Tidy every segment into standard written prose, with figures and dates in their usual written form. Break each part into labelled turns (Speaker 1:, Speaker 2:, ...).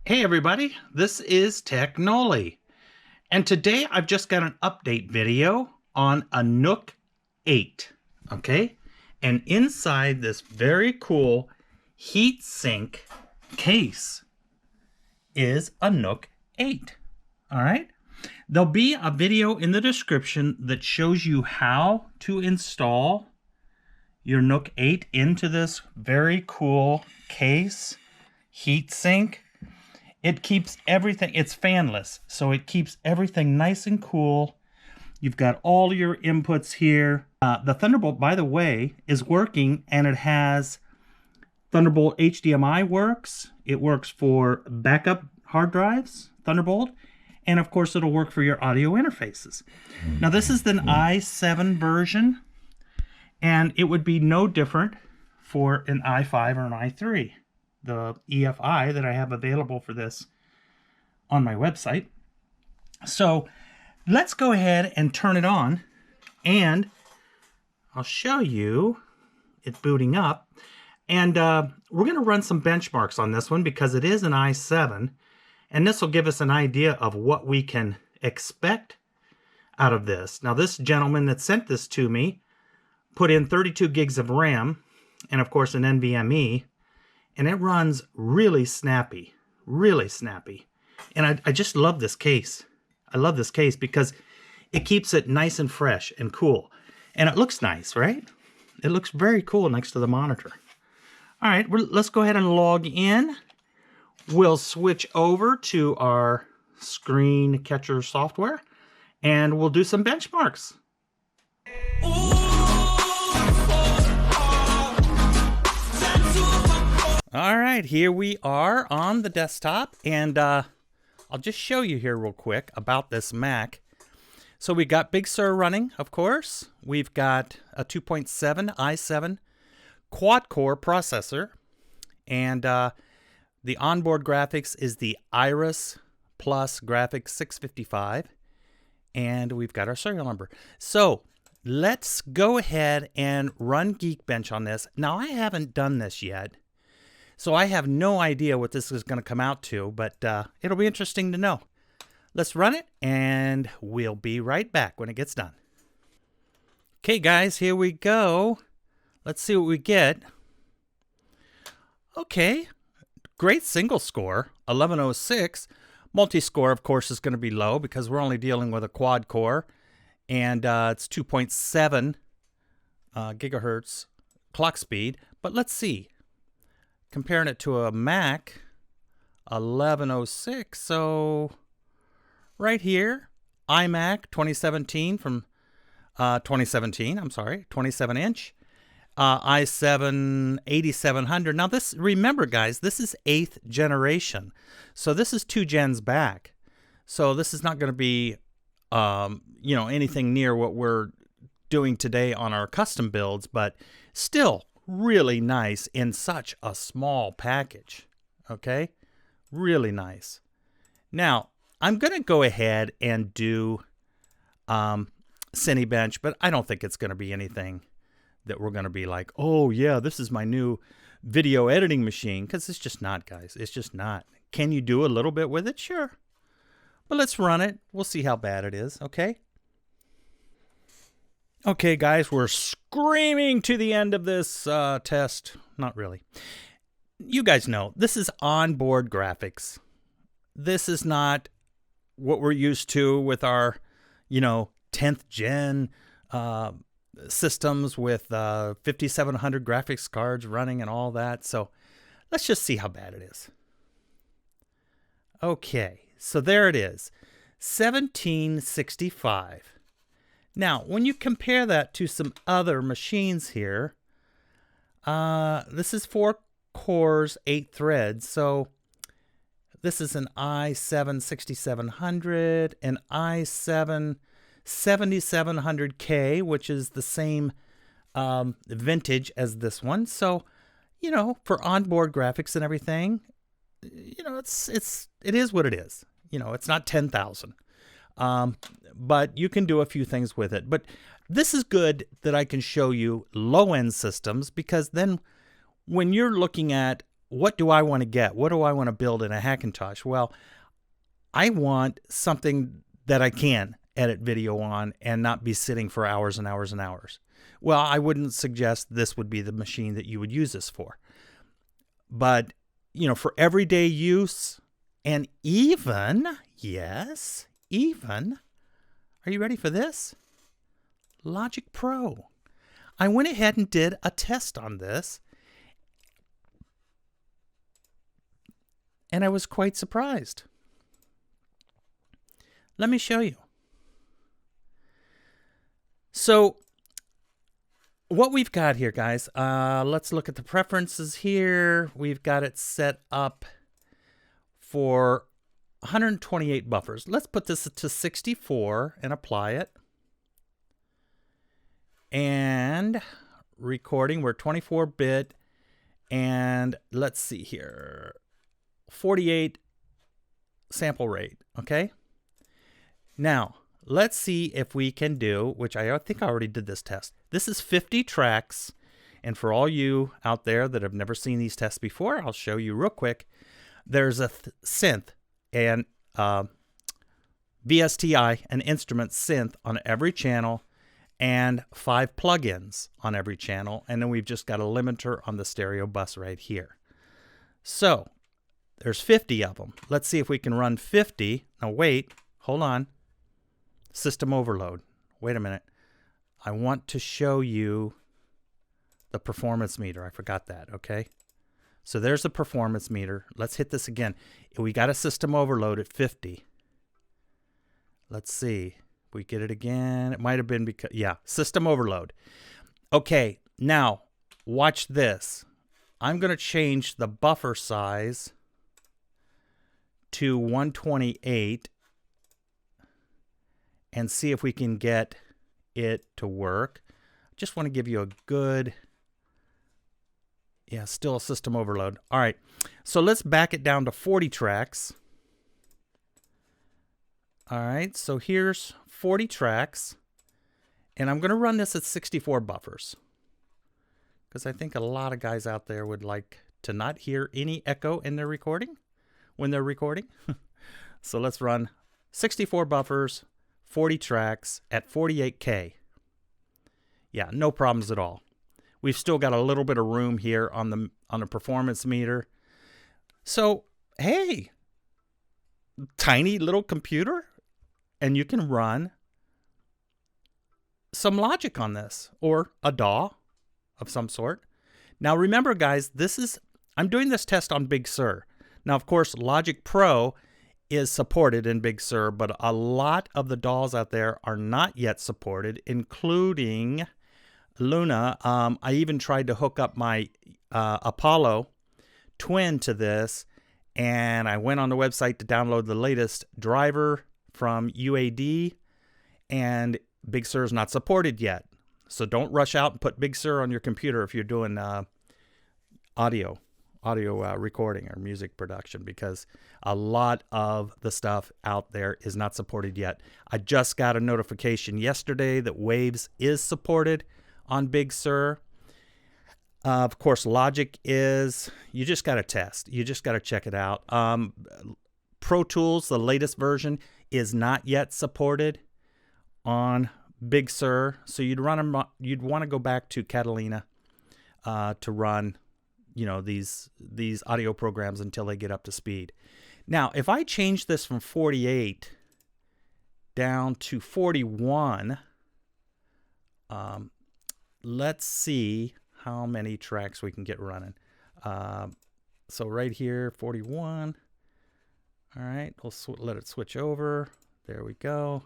Speaker 1: Hey everybody, this is TechNolli, and today I've just got an update video on a NUC8, okay? And inside this very cool heatsink case is a NUC8, all right? There'll be a video in the description that shows you how to install your NUC8 into this very cool case heatsink. It keeps everything, it's fanless, so it keeps everything nice and cool. You've got all your inputs here. The Thunderbolt, by the way, is working, and it has Thunderbolt HDMI works. It works for backup hard drives, Thunderbolt, and of course it'll work for your audio interfaces. Now this is the i7 version, and it would be no different for an i5 or an i3. The EFI that I have available for this on my website. So let's go ahead and turn it on, and I'll show you it booting up. And we're going to run some benchmarks on this one because it is an i7, and this will give us an idea of what we can expect out of this. Now this gentleman that sent this to me put in 32 gigs of RAM and of course an NVMe, and it runs really snappy, really snappy. And I just love this case. I love this case because it keeps it nice and fresh and cool. And it looks nice, right? It looks very cool next to the monitor. All right, let's go ahead and log in. We'll switch over to our screen catcher software, and we'll do some benchmarks. All right, here we are on the desktop, and I'll just show you here real quick about this Mac. So we got Big Sur running, of course. We've got a 2.7 i7 quad-core processor, and the onboard graphics is the Iris Plus Graphics 655, and we've got our serial number. So let's go ahead and run Geekbench on this. Now, I haven't done this yet, so I have no idea what this is going to come out to, but it'll be interesting to know. Let's run it, and we'll be right back when it gets done. Okay, guys, here we go. Let's see what we get. Okay, great single score, 1106. Multi-score, of course, is going to be low because we're only dealing with a quad core, and it's 2.7 gigahertz clock speed. But let's see. Comparing it to a Mac, 1106, so right here, iMac 2017 from 27 inch, i7 8700. Now this, remember guys, this is 8th generation, so this is 2 gens back. So this is not going to be, anything near what we're doing today on our custom builds, but still really nice in such a small package. Okay, really nice. Now I'm gonna go ahead and do Cinebench, but I don't think it's gonna be anything that we're gonna be like, oh yeah, this is my new video editing machine, because it's just not, guys. It's just not. Can you do a little bit with it? Sure, but let's run it. We'll see how bad it is. Okay. Okay, guys, we're screaming to the end of this test. Not really. You guys know, this is onboard graphics. This is not what we're used to with our, 10th gen systems with 5700 graphics cards running and all that. So let's just see how bad it is. Okay, so there it is, 1765. Now, when you compare that to some other machines here, this is 4 cores, 8 threads. So this is an i7 6700, an i7 7700K, which is the same vintage as this one. So, for onboard graphics and everything, it is what it is. It's not 10,000. But you can do a few things with it. But this is good that I can show you low-end systems, because then when you're looking at what do I want to get? What do I want to build in a Hackintosh? Well, I want something that I can edit video on and not be sitting for hours and hours and hours. Well, I wouldn't suggest this would be the machine that you would use this for. But, you know, for everyday use, and even, yes, even, are you ready for this? Logic Pro. I went ahead and did a test on this, and I was quite surprised. Let me show you. So what we've got here, guys, let's look at the preferences here. We've got it set up for 128 buffers. Let's put this to 64 and apply it. And recording, we're 24-bit. And let's see here, 48 sample rate, okay? Now, let's see if we can do, which I think I already did this test. This is 50 tracks. And for all you out there that have never seen these tests before, I'll show you real quick. There's a synth and VSTI, an instrument synth on every channel, and 5 plugins on every channel. And then we've just got a limiter on the stereo bus right here. So there's 50 of them. Let's see if we can run 50. Now wait, hold on. System overload. Wait a minute. I want to show you the performance meter. I forgot that, okay? So there's the performance meter. Let's hit this again. We got a system overload at 50. Let's see if we get it again. It might have been because, yeah, system overload. Okay, now watch this. I'm going to change the buffer size to 128 and see if we can get it to work. Just want to give you a good, yeah, still a system overload. All right, so let's back it down to 40 tracks. All right, so here's 40 tracks, and I'm going to run this at 64 buffers because I think a lot of guys out there would like to not hear any echo in their recording when they're recording. So let's run 64 buffers, 40 tracks at 48K. Yeah, no problems at all. We've still got a little bit of room here on the performance meter. So, hey, tiny little computer, and you can run some logic on this, or a DAW of some sort. Now remember, guys, I'm doing this test on Big Sur. Now, of course, Logic Pro is supported in Big Sur, but a lot of the DAWs out there are not yet supported, including Luna. I even tried to hook up my Apollo Twin to this, and I went on the website to download the latest driver from UAD, and Big Sur is not supported yet. So don't rush out and put Big Sur on your computer if you're doing audio recording or music production, because a lot of the stuff out there is not supported yet. I just got a notification yesterday that Waves is supported on Big Sur. Of course, Logic is, you just got to test. You just got to check it out. Pro Tools, the latest version, is not yet supported on Big Sur. So you'd want to go back to Catalina to run, you know, these audio programs until they get up to speed. Now, if I change this from 48 down to 41, let's see how many tracks we can get running. So right here, 41. All right, we'll let it switch over. There we go.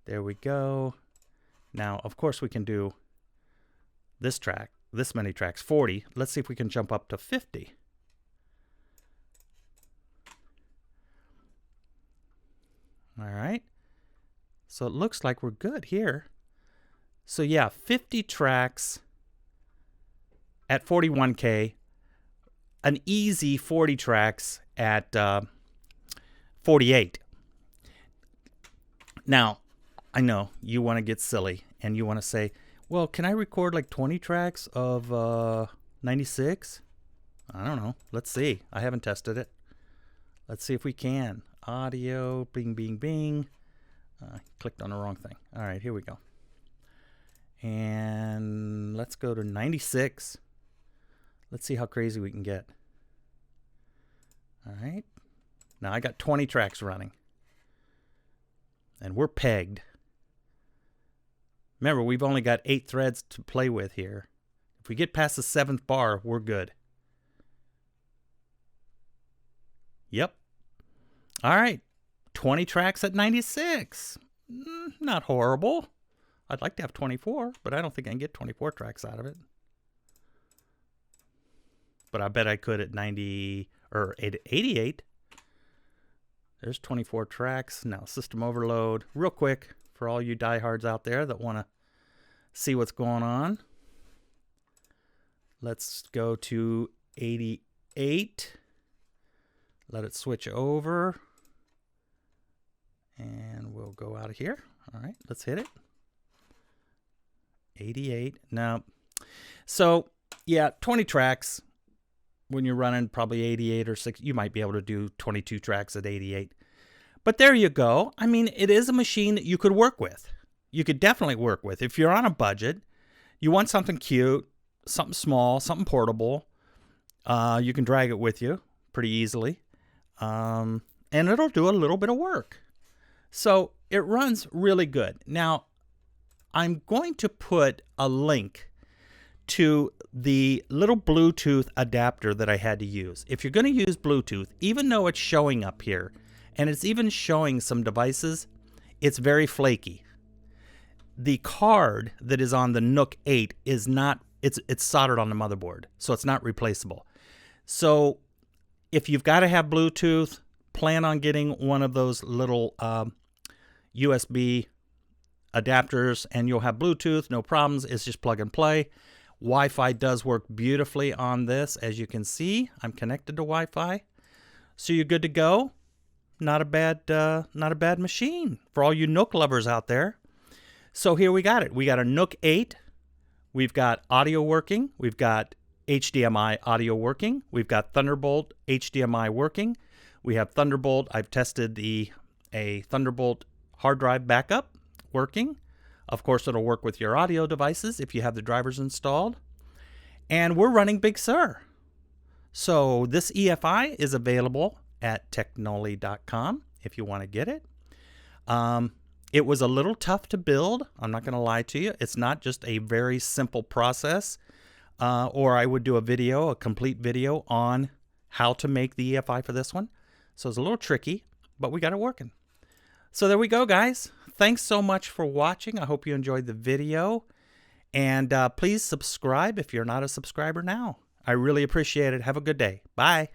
Speaker 1: There we go. Now, of course, we can do this track, this many tracks, 40. Let's see if we can jump up to 50. All right. So it looks like we're good here. So yeah, 50 tracks at 41K, an easy 40 tracks at 48. Now, I know you want to get silly and you want to say, well, can I record like 20 tracks of 96? I don't know. Let's see. I haven't tested it. Let's see if we can. Audio, bing, bing, bing. Clicked on the wrong thing. All right, here we go. And let's go to 96. Let's see how crazy we can get. All right. Now I got 20 tracks running. And we're pegged. Remember, we've only got 8 threads to play with here. If we get past the 7th bar, we're good. Yep. All right. 20 tracks at 96. Not horrible. I'd like to have 24, but I don't think I can get 24 tracks out of it. But I bet I could at 90 or 88. There's 24 tracks. Now, system overload. Real quick for all you diehards out there that want to see what's going on. Let's go to 88. Let it switch over. And we'll go out of here. All right, let's hit it. 88. Now, so yeah, 20 tracks. When you're running probably 88 or 6, you might be able to do 22 tracks at 88. But there you go. I mean, it is a machine that you could work with. You could definitely work with. If you're on a budget, you want something cute, something small, something portable, you can drag it with you pretty easily. And it'll do a little bit of work. So it runs really good. Now, I'm going to put a link to the little Bluetooth adapter that I had to use. If you're going to use Bluetooth, even though it's showing up here, and it's even showing some devices, it's very flaky. The card that is on the NUC8 is not, it's soldered on the motherboard, so it's not replaceable. So if you've got to have Bluetooth, plan on getting one of those little USB adapters and you'll have Bluetooth, no problems. It's just plug and play. Wi-Fi does work beautifully on this. As you can see, I'm connected to Wi-Fi. So you're good to go. Not a bad machine for all you NUC lovers out there. So here we got it. We got a NUC8. We've got audio working. We've got HDMI audio working. We've got Thunderbolt HDMI working. We have Thunderbolt. I've tested a Thunderbolt hard drive backup working. Of course, it'll work with your audio devices if you have the drivers installed. And we're running Big Sur. So this EFI is available at TechNolli.com if you want to get it. It was a little tough to build. I'm not going to lie to you. It's not just a very simple process. Or I would do a complete video on how to make the EFI for this one. So it's a little tricky, but we got it working. So there we go, guys. Thanks so much for watching. I hope you enjoyed the video. And please subscribe if you're not a subscriber now. I really appreciate it. Have a good day. Bye.